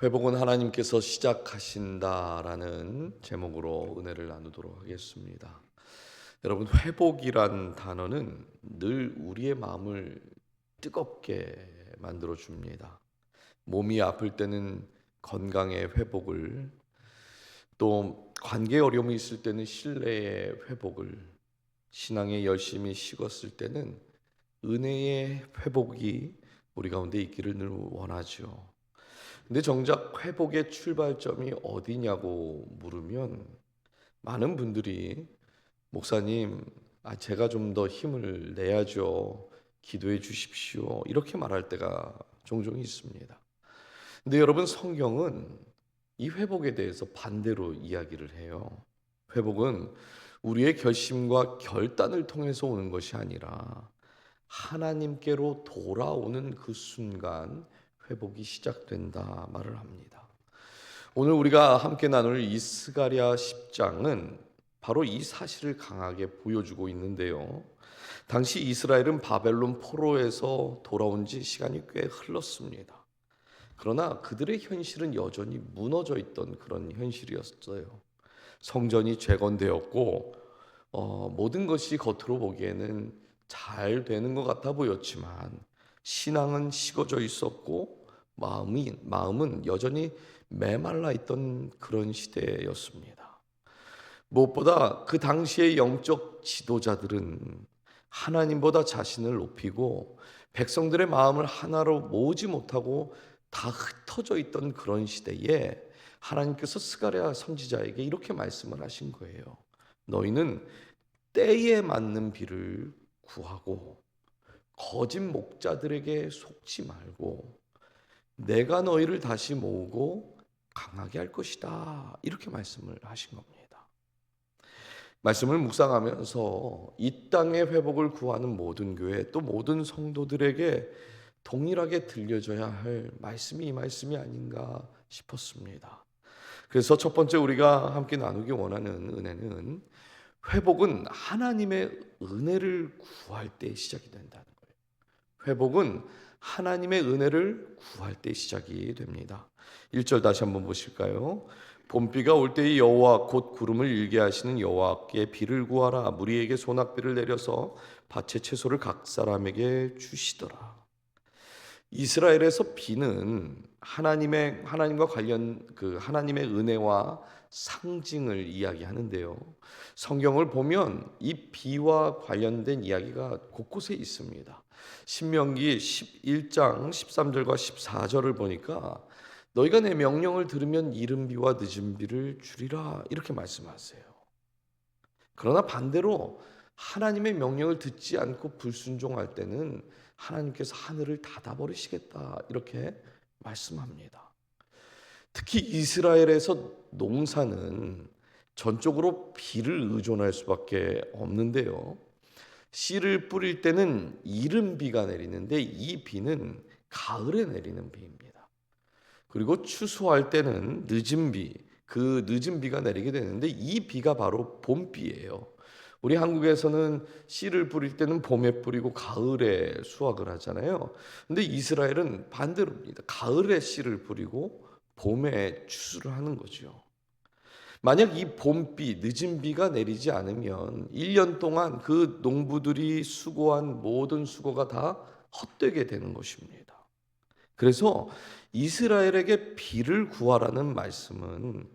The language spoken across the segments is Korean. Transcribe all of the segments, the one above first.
회복은 하나님께서 시작하신다라는 제목으로 은혜를 나누도록 하겠습니다. 여러분, 회복이란 단어는 늘 우리의 마음을 뜨겁게 만들어 줍니다. 몸이 아플 때는 건강의 회복을, 또 관계 어려움이 있을 때는 신뢰의 회복을, 신앙의 열심이 식었을 때는 은혜의 회복이 우리 가운데 있기를 늘 원하죠. 근데 정작 회복의 출발점이 어디냐고 물으면 많은 분들이 목사님, 제가 좀 더 힘을 내야죠. 기도해 주십시오. 이렇게 말할 때가 종종 있습니다. 근데 여러분, 성경은 이 회복에 대해서 반대로 이야기를 해요. 회복은 우리의 결심과 결단을 통해서 오는 것이 아니라 하나님께로 돌아오는 그 순간 회복이 시작된다 말을 합니다. 오늘 우리가 함께 나눌 이 스가랴 10장은 바로 이 사실을 강하게 보여주고 있는데요. 당시 이스라엘은 바벨론 포로에서 돌아온 지 시간이 꽤 흘렀습니다. 그러나 그들의 현실은 여전히 무너져 있던 그런 현실이었어요. 성전이 재건되었고 모든 것이 겉으로 보기에는 잘 되는 것 같아 보였지만 신앙은 식어져 있었고 마음은 여전히 메말라 있던 그런 시대였습니다. 무엇보다 그 당시의 영적 지도자들은 하나님보다 자신을 높이고 백성들의 마음을 하나로 모으지 못하고 다 흩어져 있던 그런 시대에 하나님께서 스가랴 선지자에게 이렇게 말씀을 하신 거예요. 너희는 때에 맞는 비를 구하고 거짓 목자들에게 속지 말고 내가 너희를 다시 모으고 강하게 할 것이다. 이렇게 말씀을 하신 겁니다. 말씀을 묵상하면서 이 땅의 회복을 구하는 모든 교회 또 모든 성도들에게 동일하게 들려져야 할 말씀이 이 말씀이 아닌가 싶었습니다. 그래서 첫 번째 우리가 함께 나누기 원하는 은혜는 회복은 하나님의 은혜를 구할 때 시작이 된다는 거예요. 회복은 하나님의 은혜를 구할 때 시작이 됩니다. 1절 다시 한번 보실까요? 봄비가 올 때의 여호와 곧 구름을 일게 하시는 여호와께 비를 구하라. 무리에게 소낙비를 내려서 밭의 채소를 각 사람에게 주시더라. 이스라엘에서 비는 하나님과 관련 하나님의 은혜와 상징을 이야기하는데요. 성경을 보면 이 비와 관련된 이야기가 곳곳에 있습니다. 신명기 11장 13절과 14절을 보니까 너희가 내 명령을 들으면 이른 비와 늦은 비를 주리라 이렇게 말씀하세요. 그러나 반대로 하나님의 명령을 듣지 않고 불순종할 때는 하나님께서 하늘을 닫아버리시겠다 이렇게 말씀합니다. 특히 이스라엘에서 농사는 전적으로 비를 의존할 수밖에 없는데요. 씨를 뿌릴 때는 이른 비가 내리는데 이 비는 가을에 내리는 비입니다. 그리고 추수할 때는 늦은 비, 그 늦은 비가 내리게 되는데 이 비가 바로 봄비예요. 우리 한국에서는 씨를 뿌릴 때는 봄에 뿌리고 가을에 수확을 하잖아요. 근데 이스라엘은 반대로입니다. 가을에 씨를 뿌리고 봄에 추수를 하는 거죠. 만약 이 봄비, 늦은 비가 내리지 않으면 1년 동안 그 농부들이 수고한 모든 수고가 다 헛되게 되는 것입니다. 그래서 이스라엘에게 비를 구하라는 말씀은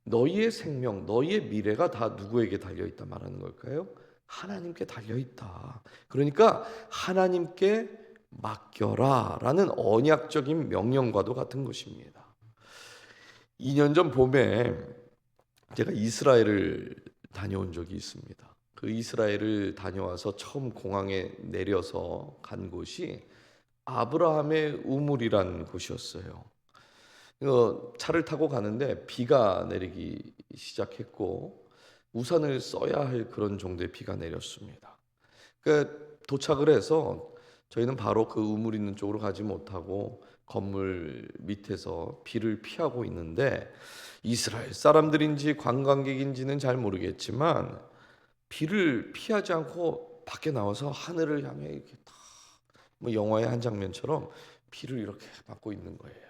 너희의 생명, 너희의 미래가 다 누구에게 달려있다 말하는 걸까요? 하나님께 달려있다. 그러니까 하나님께 맡겨라 라는 언약적인 명령과도 같은 것입니다. 2년 전 봄에 제가 이스라엘을 다녀온 적이 있습니다. 그 이스라엘을 다녀와서 처음 공항에 내려서 간 곳이 아브라함의 우물이란 곳이었어요. 차를 타고 가는데 비가 내리기 시작했고 우산을 써야 할 그런 정도의 비가 내렸습니다. 도착을 해서 저희는 바로 그 우물 있는 쪽으로 가지 못하고 건물 밑에서 비를 피하고 있는데 이스라엘 사람들인지 관광객인지는 잘 모르겠지만 비를 피하지 않고 밖에 나와서 하늘을 향해 이렇게 뭐 영화의 한 장면처럼 비를 이렇게 맞고 있는 거예요.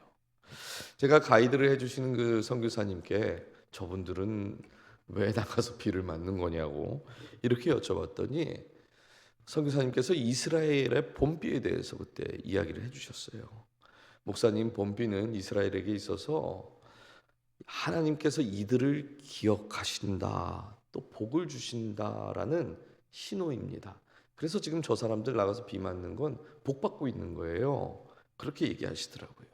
제가 가이드를 해주시는 그 선교사님께 저분들은 왜 나가서 비를 맞는 거냐고 이렇게 여쭤봤더니 선교사님께서 이스라엘의 봄비에 대해서 그때 이야기를 해주셨어요. 목사님, 봄비는 이스라엘에게 있어서 하나님께서 이들을 기억하신다, 또 복을 주신다라는 신호입니다. 그래서 지금 저 사람들 나가서 비 맞는 건 복 받고 있는 거예요. 그렇게 얘기하시더라고요.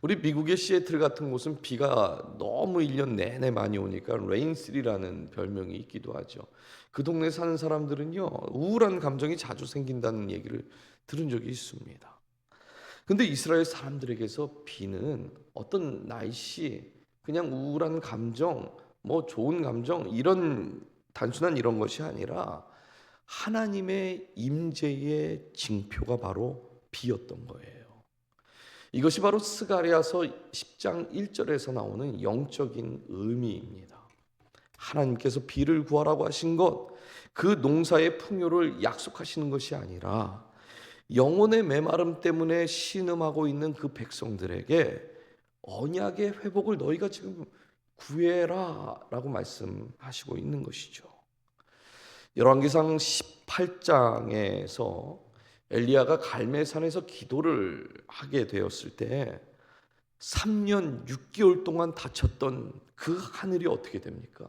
우리 미국의 시애틀 같은 곳은 비가 너무 1년 내내 많이 오니까 레인시티라는 별명이 있기도 하죠. 그 동네 사는 사람들은요, 우울한 감정이 자주 생긴다는 얘기를 들은 적이 있습니다. 근데 이스라엘 사람들에게서 비는 어떤 날씨, 그냥 우울한 감정, 뭐 좋은 감정 이런 단순한 이런 것이 아니라 하나님의 임재의 징표가 바로 비였던 거예요. 이것이 바로 스가랴서 10장 1절에서 나오는 영적인 의미입니다. 하나님께서 비를 구하라고 하신 것, 그 농사의 풍요를 약속하시는 것이 아니라 영혼의 메마름 때문에 신음하고 있는 그 백성들에게 언약의 회복을 너희가 지금 구해라 라고 말씀하시고 있는 것이죠. 열왕기상 18장에서 엘리야가 갈멜산에서 기도를 하게 되었을 때 3년 6개월 동안 닫혔던 그 하늘이 어떻게 됩니까?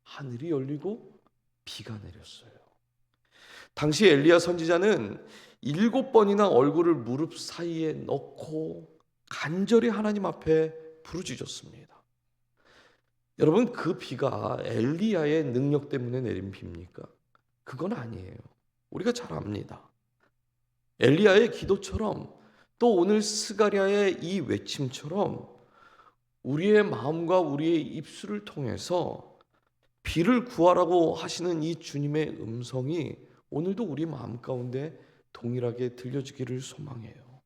하늘이 열리고 비가 내렸어요. 당시 엘리야 선지자는 7번이나 얼굴을 무릎 사이에 넣고 간절히 하나님 앞에 부르짖었습니다. 여러분, 그 비가 엘리야의 능력 때문에 내린 비입니까? 그건 아니에요. 우리가 잘 압니다. 엘리야의 기도처럼 또 오늘 스가랴의 이 외침처럼 우리의 마음과 우리의 입술을 통해서 비를 구하라고 하시는 이 주님의 음성이 오늘도 우리 마음 가운데 동일하게 들려지기를 소망해요.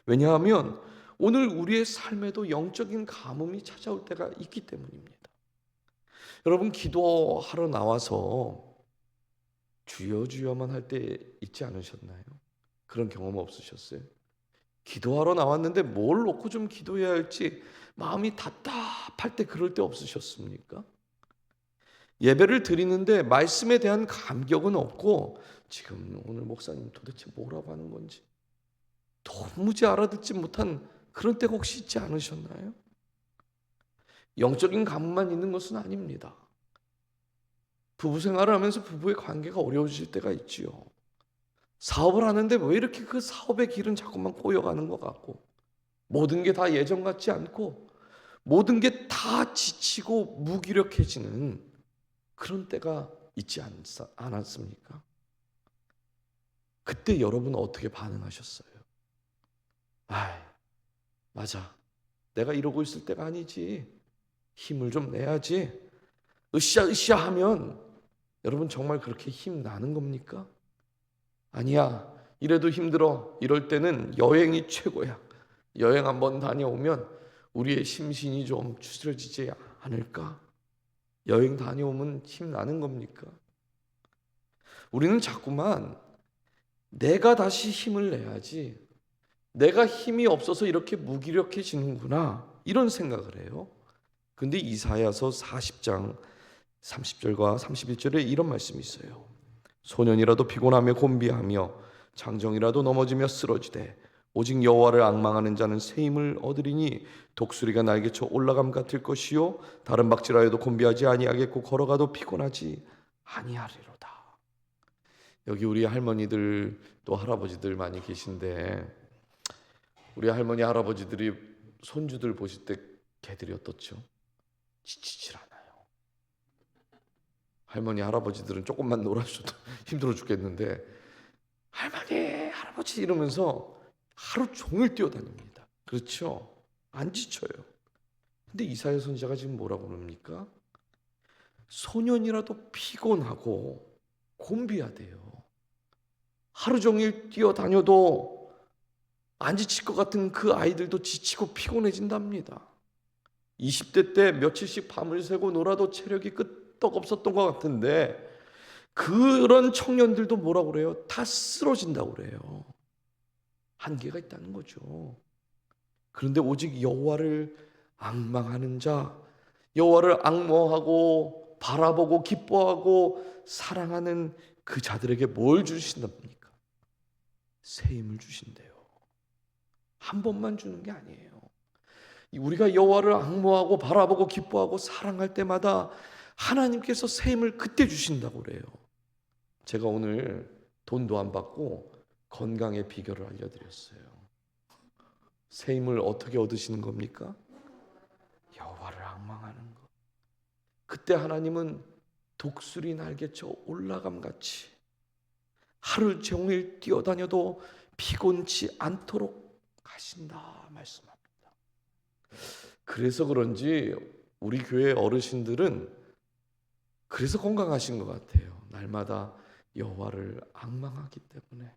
왜냐하면 오늘 우리의 삶에도 영적인 가뭄이 찾아올 때가 있기 때문입니다. 여러분, 기도하러 나와서 주여 주여만 할 때 있지 않으셨나요? 그런 경험 없으셨어요? 기도하러 나왔는데 뭘 놓고 좀 기도해야 할지 마음이 답답할 때 그럴 때 없으셨습니까? 예배를 드리는데 말씀에 대한 감격은 없고 지금 오늘 목사님 도대체 뭐라고 하는 건지 도무지 알아듣지 못한 그런 때가 혹시 있지 않으셨나요? 영적인 가문만 있는 것은 아닙니다. 부부 생활을 하면서 부부의 관계가 어려워질 때가 있지요. 사업을 하는데 왜 이렇게 그 사업의 길은 자꾸만 꼬여가는 것 같고 모든 게 다 예전 같지 않고 모든 게 다 지치고 무기력해지는 그런 때가 있지 않았습니까? 그때 여러분 어떻게 반응하셨어요? 맞아. 내가 이러고 있을 때가 아니지. 힘을 좀 내야지. 으쌰으쌰 하면 여러분 정말 그렇게 힘 나는 겁니까? 아니야. 이래도 힘들어. 이럴 때는 여행이 최고야. 여행 한번 다녀오면 우리의 심신이 좀 추스려지지 않을까? 여행 다녀오면 힘 나는 겁니까? 우리는 자꾸만 내가 다시 힘을 내야지. 내가 힘이 없어서 이렇게 무기력해지는구나. 이런 생각을 해요. 근데 이사야서 40장 30절과 31절에 이런 말씀이 있어요. 소년이라도 피곤하며 곤비하며 장정이라도 넘어지며 쓰러지되 오직 여호와를 앙망하는 자는 새 힘을 얻으리니 독수리가 날개쳐 올라감 같을 것이요 다른 박질하여도 곤비하지 아니하겠고 걸어가도 피곤하지 아니하리로다. 여기 우리 할머니들 또 할아버지들 많이 계신데 우리 할머니 할아버지들이 손주들 보실 때 걔들이 어떻죠? 지치질 않아요. 할머니 할아버지들은 조금만 놀아줘도 힘들어 죽겠는데 할머니 할아버지 이러면서 하루 종일 뛰어다닙니다. 그렇죠? 안 지쳐요. 근데 이사야 선지자가 지금 뭐라고 그럽니까? 소년이라도 피곤하고 곤비하대요. 하루 종일 뛰어다녀도 안 지칠 것 같은 그 아이들도 지치고 피곤해진답니다. 20대 때 며칠씩 밤을 새고 놀아도 체력이 끄떡없었던 것 같은데 그런 청년들도 뭐라고 그래요? 다 쓰러진다고 그래요. 한계가 있다는 거죠. 그런데 오직 여호와를 앙망하는 자, 여호와를 앙모하고 바라보고 기뻐하고 사랑하는 그 자들에게 뭘 주신답니까? 새 힘을 주신대요. 한 번만 주는 게 아니에요. 우리가 여호와를 앙모하고 바라보고 기뻐하고 사랑할 때마다 하나님께서 새 힘을 그때 주신다고 그래요. 제가 오늘 돈도 안 받고 건강의 비결을 알려드렸어요. 새 힘을 어떻게 얻으시는 겁니까? 여호와를 앙망하는 것. 그때 하나님은 독수리 날개쳐 올라감같이 하루 종일 뛰어다녀도 피곤치 않도록 하신다 말씀합니다. 그래서 그런지 우리 교회 어르신들은 그래서 건강하신 것 같아요. 날마다 여호와를 앙망하기 때문에.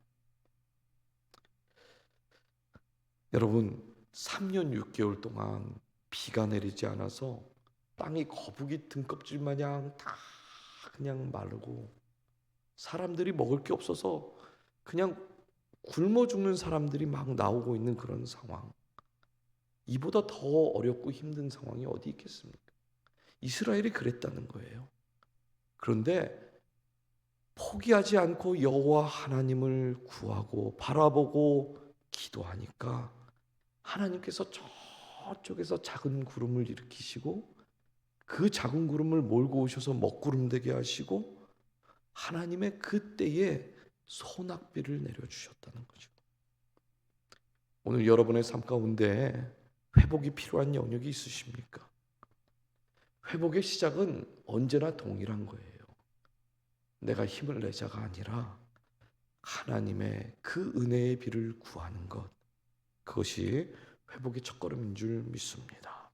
여러분, 3년 6개월 동안 비가 내리지 않아서 땅이 거북이 등껍질 마냥 다 그냥 마르고 사람들이 먹을 게 없어서 그냥 굶어 죽는 사람들이 막 나오고 있는 그런 상황. 이보다 더 어렵고 힘든 상황이 어디 있겠습니까? 이스라엘이 그랬다는 거예요. 그런데 포기하지 않고 여호와 하나님을 구하고 바라보고 기도하니까 하나님께서 저쪽에서 작은 구름을 일으키시고 그 작은 구름을 몰고 오셔서 먹구름 되게 하시고 하나님의 그때에 소낙비를 내려주셨다는 거죠. 오늘 여러분의 삶 가운데 회복이 필요한 영역이 있으십니까? 회복의 시작은 언제나 동일한 거예요. 내가 힘을 내자가 아니라 하나님의 그 은혜의 비를 구하는 것, 그것이 회복의 첫걸음인 줄 믿습니다.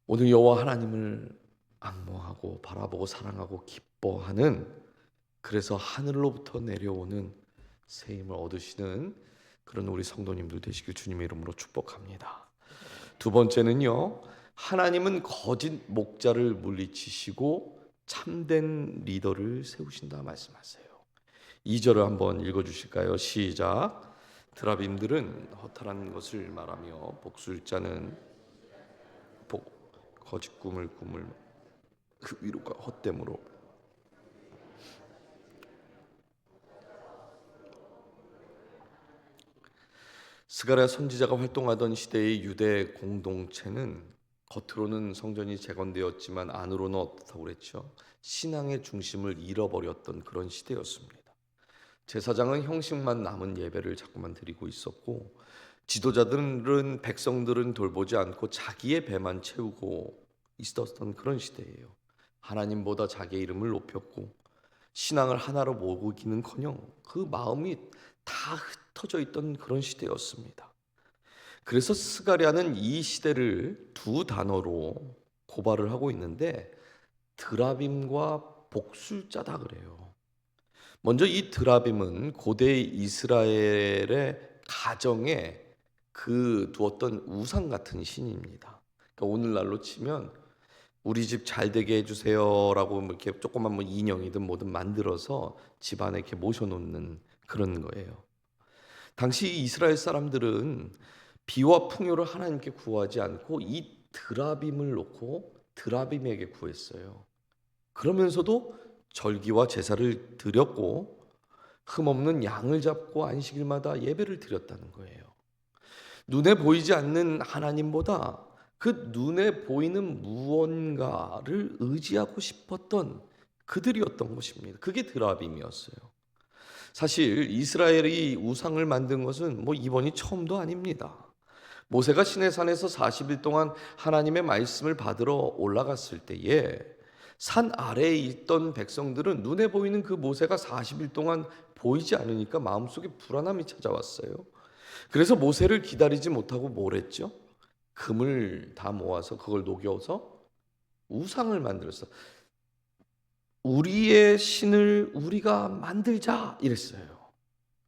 오늘 여호와 하나님을 앙모하고 바라보고 사랑하고 기뻐하는, 그래서 하늘로부터 내려오는 새 힘을 얻으시는 그런 우리 성도님들 되시길 주님의 이름으로 축복합니다. 두 번째는요, 하나님은 거짓 목자를 물리치시고 참된 리더를 세우신다 말씀하세요. 2절을 한번 읽어주실까요? 시작. 드라빔들은 허탈한 것을 말하며 복술자는 거짓 꿈을 그 위로가 헛됨으로. 스가랴 선지자가 활동하던 시대의 유대 공동체는 겉으로는 성전이 재건되었지만 안으로는 어떻다고 그랬죠? 신앙의 중심을 잃어버렸던 그런 시대였습니다. 제사장은 형식만 남은 예배를 자꾸만 드리고 있었고, 지도자들은 백성들은 돌보지 않고 자기의 배만 채우고 있었던 그런 시대예요. 하나님보다 자기의 이름을 높였고 신앙을 하나로 모으기는커녕 그 마음이 다 흩어져 있던 그런 시대였습니다. 그래서 스가랴는 이 시대를 두 단어로 고발을 하고 있는데 드라빔과 복술자다 그래요. 먼저 이 드라빔은 고대 이스라엘의 가정에 그 두었던 우상 같은 신입니다. 그러니까 오늘날로 치면 우리 집 잘 되게 해주세요라고 이렇게 조그만 뭐 인형이든 뭐든 만들어서 집안에 이렇게 모셔놓는 그런 거예요. 당시 이스라엘 사람들은 비와 풍요를 하나님께 구하지 않고 이 드라빔을 놓고 드라빔에게 구했어요. 그러면서도 절기와 제사를 드렸고 흠없는 양을 잡고 안식일마다 예배를 드렸다는 거예요. 눈에 보이지 않는 하나님보다 그 눈에 보이는 무언가를 의지하고 싶었던 그들이었던 것입니다. 그게 드라빔이었어요. 사실 이스라엘이 우상을 만든 것은 뭐 이번이 처음도 아닙니다. 모세가 시내산에서 40일 동안 하나님의 말씀을 받으러 올라갔을 때에 산 아래에 있던 백성들은 눈에 보이는 그 모세가 40일 동안 보이지 않으니까 마음속에 불안함이 찾아왔어요. 그래서 모세를 기다리지 못하고 뭘 했죠? 금을 다 모아서 그걸 녹여서 우상을 만들었어. 우리의 신을 우리가 만들자 이랬어요.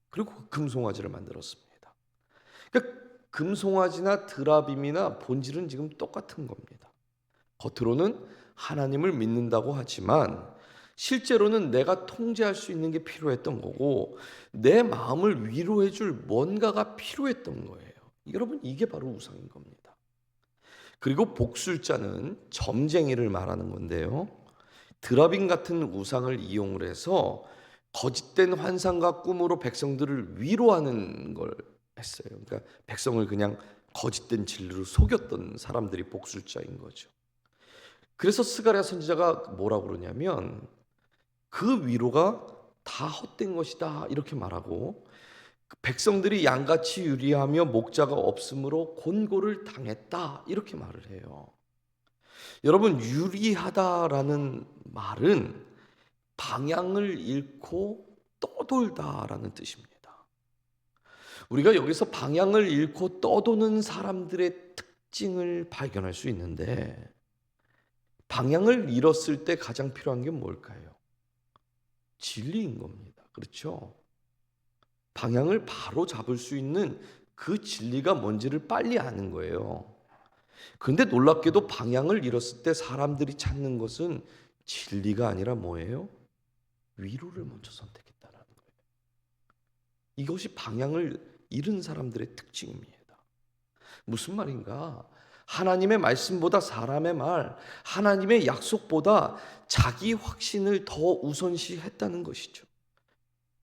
그리고 금송아지를 만들었습니다. 그러니까 금송아지나 드라빔이나 본질은 지금 똑같은 겁니다. 겉으로는 하나님을 믿는다고 하지만 실제로는 내가 통제할 수 있는 게 필요했던 거고 내 마음을 위로해 줄 뭔가가 필요했던 거예요. 여러분, 이게 바로 우상인 겁니다. 그리고 복술자는 점쟁이를 말하는 건데요. 드라빈 같은 우상을 이용을 해서 거짓된 환상과 꿈으로 백성들을 위로하는 걸 했어요. 그러니까 백성을 그냥 거짓된 진리로 속였던 사람들이 복술자인 거죠. 그래서 스가랴 선지자가 뭐라고 그러냐면 그 위로가 다 헛된 것이다 이렇게 말하고, 백성들이 양같이 유리하며 목자가 없으므로 곤고를 당했다 이렇게 말을 해요. 여러분, 유리하다라는 말은 방향을 잃고 떠돌다라는 뜻입니다. 우리가 여기서 방향을 잃고 떠도는 사람들의 특징을 발견할 수 있는데, 방향을 잃었을 때 가장 필요한 게 뭘까요? 진리인 겁니다. 그렇죠? 방향을 바로 잡을 수 있는 그 진리가 뭔지를 빨리 아는 거예요. 그런데 놀랍게도 방향을 잃었을 때 사람들이 찾는 것은 진리가 아니라 뭐예요? 위로를 먼저 선택했다는 거예요. 이것이 방향을 잃은 사람들의 특징입니다. 무슨 말인가? 하나님의 말씀보다 사람의 말, 하나님의 약속보다 자기 확신을 더 우선시했다는 것이죠.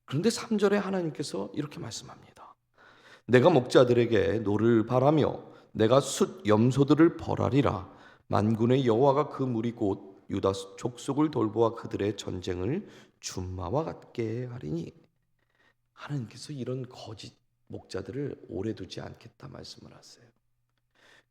그런데 3절에 하나님께서 이렇게 말씀합니다. 내가 목자들에게 노를 바라며 내가 숫 염소들을 벌하리라. 만군의 여호와가 그 무리 곧 유다 족속을 돌보아 그들의 전쟁을 준마와 같게 하리니. 하나님께서 이런 거짓 목자들을 오래 두지 않겠다 말씀을 하세요.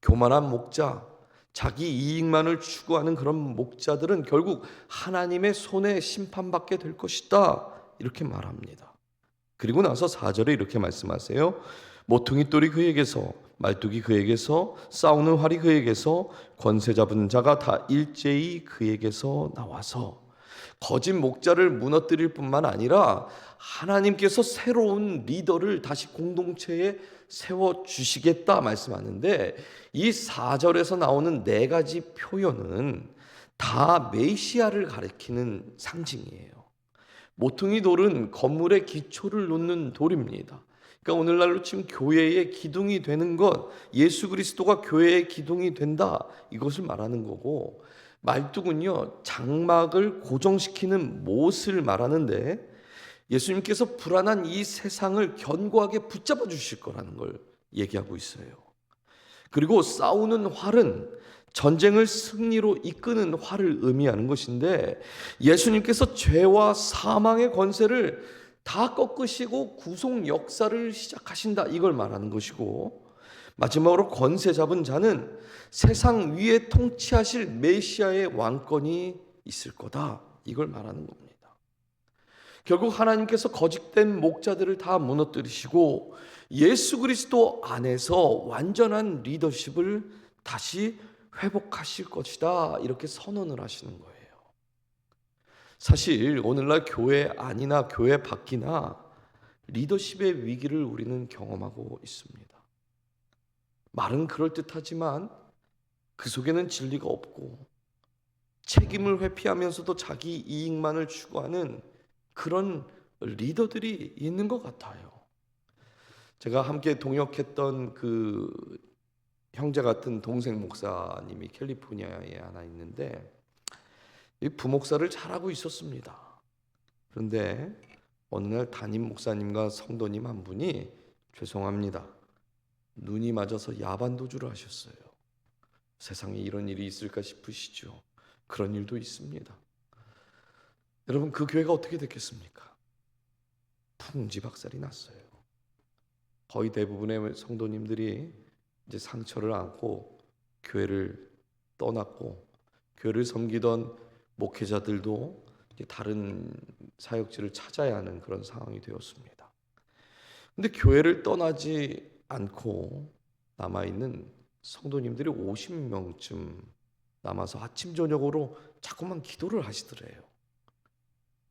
교만한 목자, 자기 이익만을 추구하는 그런 목자들은 결국 하나님의 손에 심판받게 될 것이다 이렇게 말합니다. 그리고 나서 4절에 이렇게 말씀하세요. 모퉁이 돌이 그에게서, 말뚝이 그에게서, 싸우는 활이 그에게서, 권세 잡은 자가 다 일제히 그에게서 나와서. 거짓 목자를 무너뜨릴 뿐만 아니라 하나님께서 새로운 리더를 다시 공동체에 세워주시겠다 말씀하는데, 이 4절에서 나오는 네 가지 표현은 다 메시아를 가리키는 상징이에요. 모퉁이 돌은 건물의 기초를 놓는 돌입니다. 그러니까 오늘날로 치면 교회의 기둥이 되는 것, 예수 그리스도가 교회의 기둥이 된다 이것을 말하는 거고, 말뚝은요 장막을 고정시키는 못을 말하는데, 예수님께서 불안한 이 세상을 견고하게 붙잡아 주실 거라는 걸 얘기하고 있어요. 그리고 싸우는 활은 전쟁을 승리로 이끄는 활을 의미하는 것인데, 예수님께서 죄와 사망의 권세를 다 꺾으시고 구속 역사를 시작하신다 이걸 말하는 것이고, 마지막으로 권세 잡은 자는 세상 위에 통치하실 메시아의 왕권이 있을 거다 이걸 말하는 겁니다. 결국 하나님께서 거짓된 목자들을 다 무너뜨리시고 예수 그리스도 안에서 완전한 리더십을 다시 회복하실 것이다 이렇게 선언을 하시는 거예요. 사실 오늘날 교회 안이나 교회 밖이나 리더십의 위기를 우리는 경험하고 있습니다. 말은 그럴듯하지만 그 속에는 진리가 없고 책임을 회피하면서도 자기 이익만을 추구하는 그런 리더들이 있는 것 같아요. 제가 함께 동역했던 그 형제 같은 동생 목사님이 캘리포니아에 하나 있는데, 이 부목사를 잘하고 있었습니다. 그런데 어느 날 담임 목사님과 성도님 한 분이 죄송합니다, 눈이 맞아서 야반도주를 하셨어요. 세상에 이런 일이 있을까 싶으시죠? 그런 일도 있습니다. 여러분, 그 교회가 어떻게 됐겠습니까? 풍지박살이 났어요. 거의 대부분의 성도님들이 이제 상처를 안고 교회를 떠났고, 교회를 섬기던 목회자들도 이제 다른 사역지를 찾아야 하는 그런 상황이 되었습니다. 근데 교회를 떠나지 않고 남아있는 성도님들이 50명쯤 남아서 아침 저녁으로 자꾸만 기도를 하시더래요.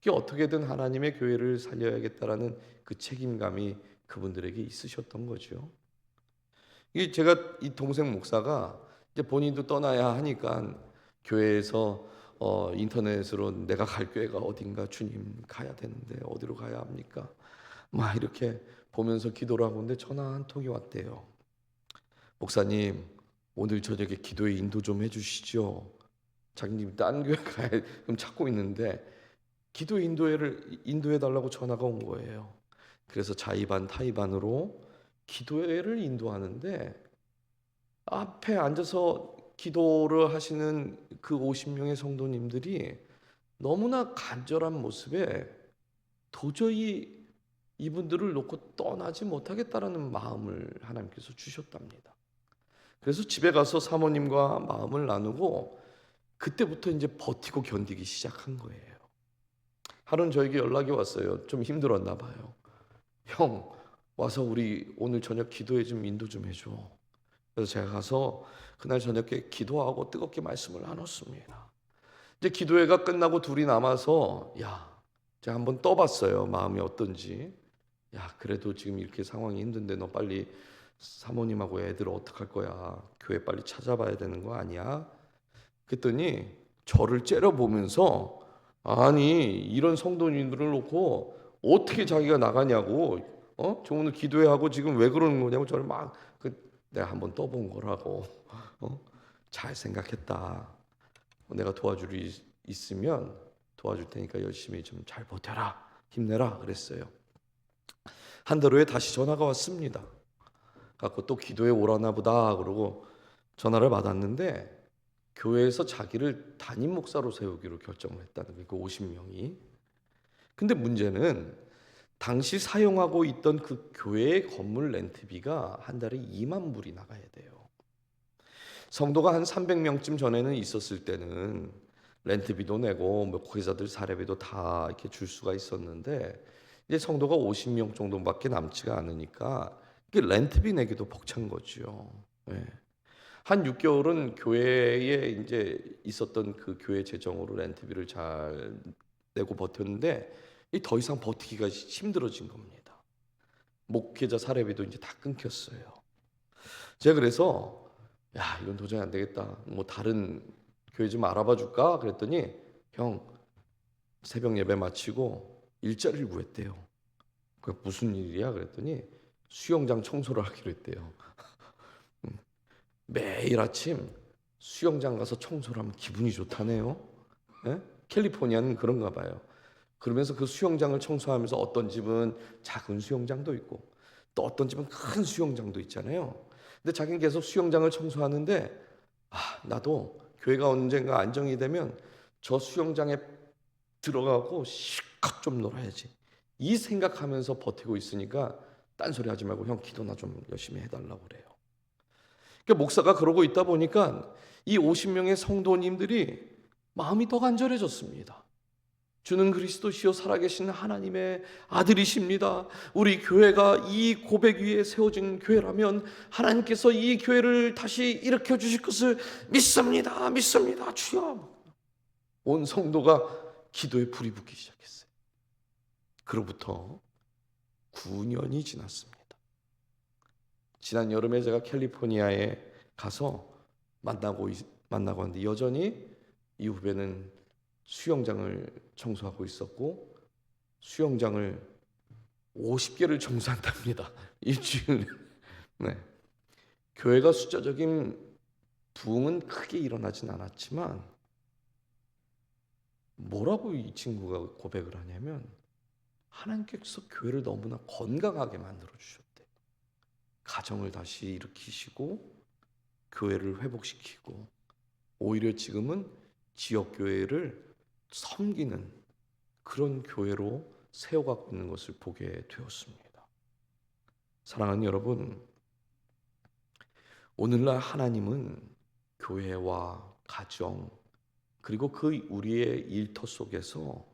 이게 어떻게든 하나님의 교회를 살려야겠다라는 그 책임감이 그분들에게 있으셨던 거죠. 이 제가 이 동생 목사가 이제 본인도 떠나야 하니까 교회에서 인터넷으로 내가 갈 교회가 어딘가, 주님 가야 되는데 어디로 가야 합니까? 막 이렇게 보면서 기도를 하고 있는데 전화 한 통이 왔대요. 목사님, 오늘 저녁에 기도에 인도 좀 해주시죠. 자기님 딴 교회 가야 좀 찾고 있는데 기도 인도해 달라고 전화가 온 거예요. 그래서 자의반 타의반으로 기도회를 인도하는데 앞에 앉아서 기도를 하시는 그 50명의 성도님들이 너무나 간절한 모습에 도저히 이분들을 놓고 떠나지 못하겠다라는 마음을 하나님께서 주셨답니다. 그래서 집에 가서 사모님과 마음을 나누고 그때부터 이제 버티고 견디기 시작한 거예요. 하루는 저에게 연락이 왔어요. 좀 힘들었나 봐요. 형, 와서 우리 오늘 저녁 기도에 좀 인도 좀 해줘. 그래서 제가 가서 그날 저녁에 기도하고 뜨겁게 말씀을 나눴습니다. 이제 기도회가 끝나고 둘이 남아서 제가 한번 떠봤어요. 마음이 어떤지. 그래도 지금 이렇게 상황이 힘든데 너 빨리 사모님하고 애들 어떡할 거야? 교회 빨리 찾아봐야 되는 거 아니야? 그랬더니 저를 째려보면서 아니 이런 성도님들을 놓고 어떻게 자기가 나가냐고, 저 오늘 기도회하고 지금 왜 그러는 거냐고 저를 막 내가 한번 떠본 거라고. 잘 생각했다. 내가 도와줄 일 있으면 도와줄 테니까 열심히 좀 잘 버텨라, 힘내라 그랬어요. 한 달 후에 다시 전화가 왔습니다. 갖고 또 기도에 오라나 보다 그러고 전화를 받았는데 교회에서 자기를 담임 목사로 세우기로 결정을 했다는 거예요. 그 50명이. 근데 문제는 당시 사용하고 있던 그 교회의 건물 렌트비가 한 달에 2만 불이 나가야 돼요. 성도가 한 300명쯤 전에는 있었을 때는 렌트비도 내고 뭐 목회자들 사례비도 다 이렇게 줄 수가 있었는데 이제 성도가 50명 정도밖에 남지가 않으니까 렌트비 내기도 벅찬 거죠. 네. 한 6개월은 교회에 이제 있었던 그 교회 재정으로 렌트비를 잘 내고 버텼는데 더 이상 버티기가 힘들어진 겁니다. 목회자 사례비도 이제 다 끊겼어요. 제가 그래서 이건 도저히 안 되겠다. 뭐 다른 교회 좀 알아봐 줄까? 그랬더니 형 새벽 예배 마치고 일자리를 구했대요. 그 무슨 일이야? 그랬더니 수영장 청소를 하기로 했대요. 매일 아침 수영장 가서 청소를 하면 기분이 좋다네요. 예? 캘리포니아는 그런가 봐요. 그러면서 그 수영장을 청소하면서 어떤 집은 작은 수영장도 있고 또 어떤 집은 큰 수영장도 있잖아요. 근데 자기는 계속 수영장을 청소하는데 나도 교회가 언젠가 안정이 되면 저 수영장에 들어가고 실컷 좀 놀아야지, 이 생각하면서 버티고 있으니까 딴소리 하지 말고 형 기도나 좀 열심히 해달라고 그래요. 그러니까 목사가 그러고 있다 보니까 이 50명의 성도님들이 마음이 더 간절해졌습니다. 주는 그리스도시요 살아계신 하나님의 아들이십니다. 우리 교회가 이 고백 위에 세워진 교회라면 하나님께서 이 교회를 다시 일으켜 주실 것을 믿습니다. 믿습니다. 주여. 온 성도가 기도에 불이 붙기 시작했어요. 그로부터 9년이 지났습니다. 지난 여름에 제가 캘리포니아에 가서 만나고 왔는데 여전히 이 후배는 수영장을 청소하고 있었고 수영장을 50개를 청소한답니다. 일주일에. 네. 교회가 숫자적인 부흥은 크게 일어나진 않았지만 뭐라고 이 친구가 고백을 하냐면 하나님께서 교회를 너무나 건강하게 만들어 주셨대요. 가정을 다시 일으키시고 교회를 회복시키고 오히려 지금은 지역교회를 섬기는 그런 교회로 세워가고 있는 것을 보게 되었습니다. 사랑하는 여러분, 오늘날 하나님은 교회와 가정 그리고 그 우리의 일터 속에서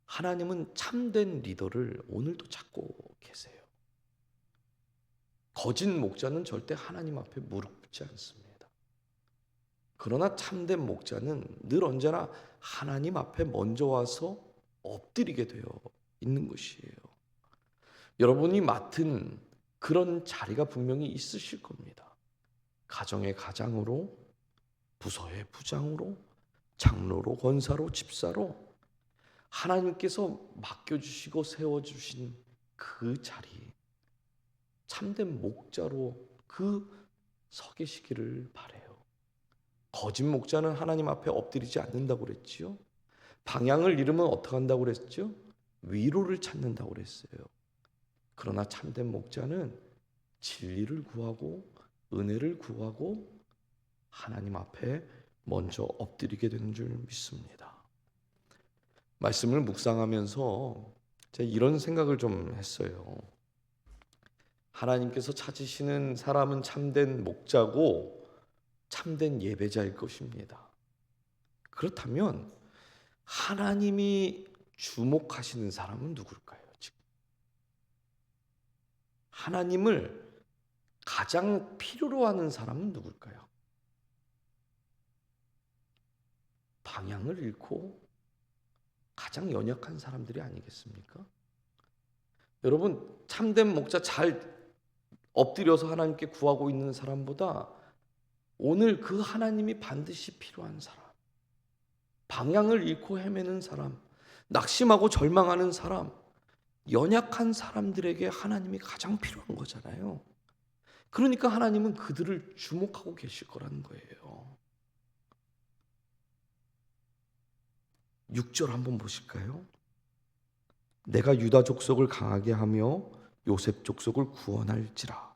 하나님은 참된 리더를 오늘도 찾고 계세요. 거짓 목자는 절대 하나님 앞에 무릎 꿇지 않습니다. 그러나 참된 목자는 늘 언제나 하나님 앞에 먼저 와서 엎드리게 되어 있는 것이에요. 여러분이 맡은 그런 자리가 분명히 있으실 겁니다. 가정의 가장으로, 부서의 부장으로, 장로로, 권사로, 집사로 하나님께서 맡겨주시고 세워주신 그 자리, 참된 목자로 서 계시기를 바라요. 거짓 목자는 하나님 앞에 엎드리지 않는다고 그랬지요. 방향을 잃으면 어떻게 한다고 그랬죠? 위로를 찾는다고 그랬어요. 그러나 참된 목자는 진리를 구하고 은혜를 구하고 하나님 앞에 먼저 엎드리게 되는 줄 믿습니다. 말씀을 묵상하면서 제가 이런 생각을 좀 했어요. 하나님께서 찾으시는 사람은 참된 목자고 참된 예배자일 것입니다. 그렇다면 하나님이 주목하시는 사람은 누굴까요? 지금 하나님을 가장 필요로 하는 사람은 누굴까요? 방향을 잃고 가장 연약한 사람들이 아니겠습니까? 여러분, 참된 목자 잘 엎드려서 하나님께 구하고 있는 사람보다 오늘 그 하나님이 반드시 필요한 사람, 방향을 잃고 헤매는 사람, 낙심하고 절망하는 사람, 연약한 사람들에게 하나님이 가장 필요한 거잖아요. 그러니까 하나님은 그들을 주목하고 계실 거라는 거예요. 6절 한번 보실까요? 내가 유다 족속을 강하게 하며 요셉 족속을 구원할지라.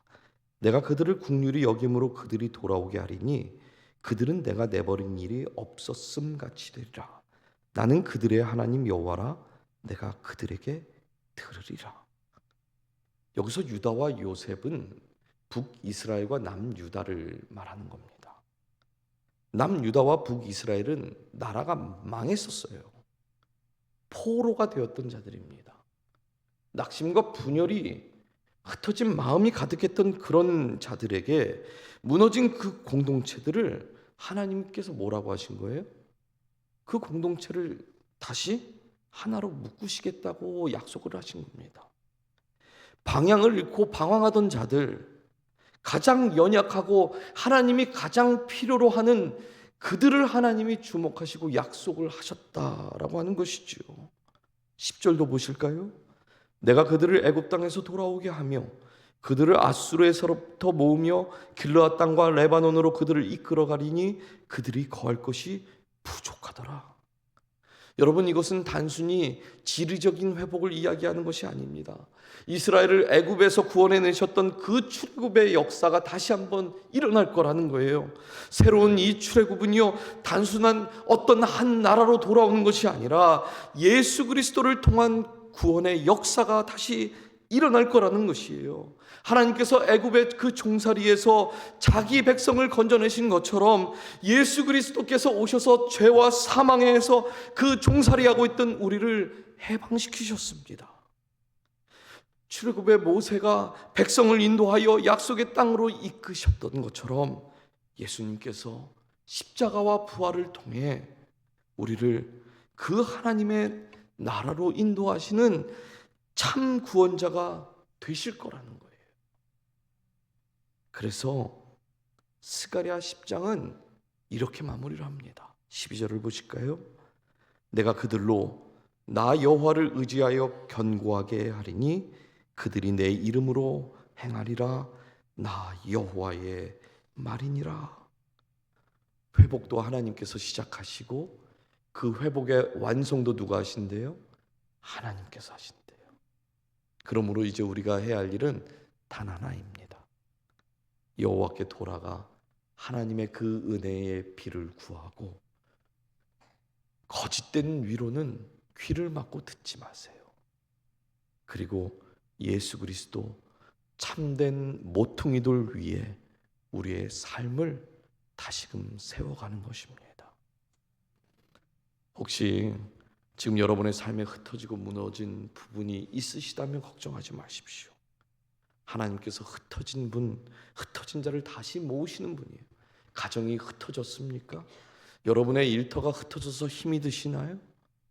내가 그들을 긍휼히 여김으로 그들이 돌아오게 하리니 그들은 내가 내버린 일이 없었음 같이 되리라. 나는 그들의 하나님 여호와라. 내가 그들에게 들으리라. 여기서 유다와 요셉은 북이스라엘과 남유다를 말하는 겁니다. 남유다와 북이스라엘은 나라가 망했었어요. 포로가 되었던 자들입니다. 낙심과 분열이 흩어진 마음이 가득했던 그런 자들에게 무너진 그 공동체들을 하나님께서 뭐라고 하신 거예요? 그 공동체를 다시 하나로 묶으시겠다고 약속을 하신 겁니다. 방향을 잃고 방황하던 자들, 가장 연약하고 하나님이 가장 필요로 하는 그들을 하나님이 주목하시고 약속을 하셨다라고 하는 것이죠. 10절도 보실까요? 내가 그들을 애굽 땅에서 돌아오게 하며 그들을 아수르에서부터 모으며 길르앗 땅과 레바논으로 그들을 이끌어 가리니 그들이 거할 것이 부족하더라. 여러분, 이것은 단순히 지리적인 회복을 이야기하는 것이 아닙니다. 이스라엘을 애굽에서 구원해내셨던 그 출애굽의 역사가 다시 한번 일어날 거라는 거예요. 새로운 이 출애굽은요, 단순한 어떤 한 나라로 돌아오는 것이 아니라 예수 그리스도를 통한 구원의 역사가 다시 일어날 거라는 것이에요. 하나님께서 애굽의 그 종살이에서 자기 백성을 건져내신 것처럼 예수 그리스도께서 오셔서 죄와 사망에서 그 종살이하고 있던 우리를 해방시키셨습니다. 출애굽의 모세가 백성을 인도하여 약속의 땅으로 이끄셨던 것처럼 예수님께서 십자가와 부활을 통해 우리를 그 하나님의 나라로 인도하시는 참 구원자가 되실 거라는 거예요. 그래서 스가랴 10장은 이렇게 마무리를 합니다. 12절을 보실까요? 내가 그들로 나 여호와를 의지하여 견고하게 하리니 그들이 내 이름으로 행하리라. 나 여호와의 말이니라. 회복도 하나님께서 시작하시고 그 회복의 완성도 누가 하신대요? 하나님께서 하신대요. 그러므로 이제 우리가 해야 할 일은 단 하나입니다. 여호와께 돌아가 하나님의 그 은혜의 비를 구하고 거짓된 위로는 귀를 막고 듣지 마세요. 그리고 예수 그리스도 참된 모퉁이돌 위에 우리의 삶을 다시금 세워가는 것입니다. 혹시 지금 여러분의 삶에 흩어지고 무너진 부분이 있으시다면 걱정하지 마십시오. 하나님께서 흩어진 자를 다시 모으시는 분이에요. 가정이 흩어졌습니까? 여러분의 일터가 흩어져서 힘이 드시나요?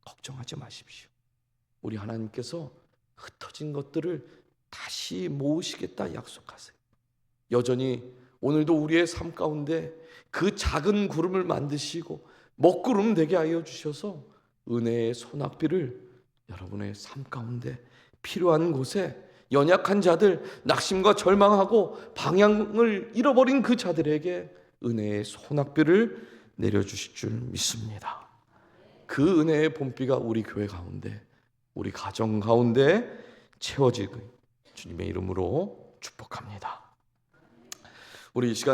걱정하지 마십시오. 우리 하나님께서 흩어진 것들을 다시 모으시겠다 약속하세요. 여전히 오늘도 우리의 삶 가운데 그 작은 구름을 만드시고 먹구름 되게 하여 주셔서 은혜의 소낙비를 여러분의 삶 가운데 필요한 곳에 연약한 자들, 낙심과 절망하고 방향을 잃어버린 그 자들에게 은혜의 소낙비를 내려주실 줄 믿습니다. 그 은혜의 봄비가 우리 교회 가운데, 우리 가정 가운데 채워지길 주님의 이름으로 축복합니다. 우리 이 시간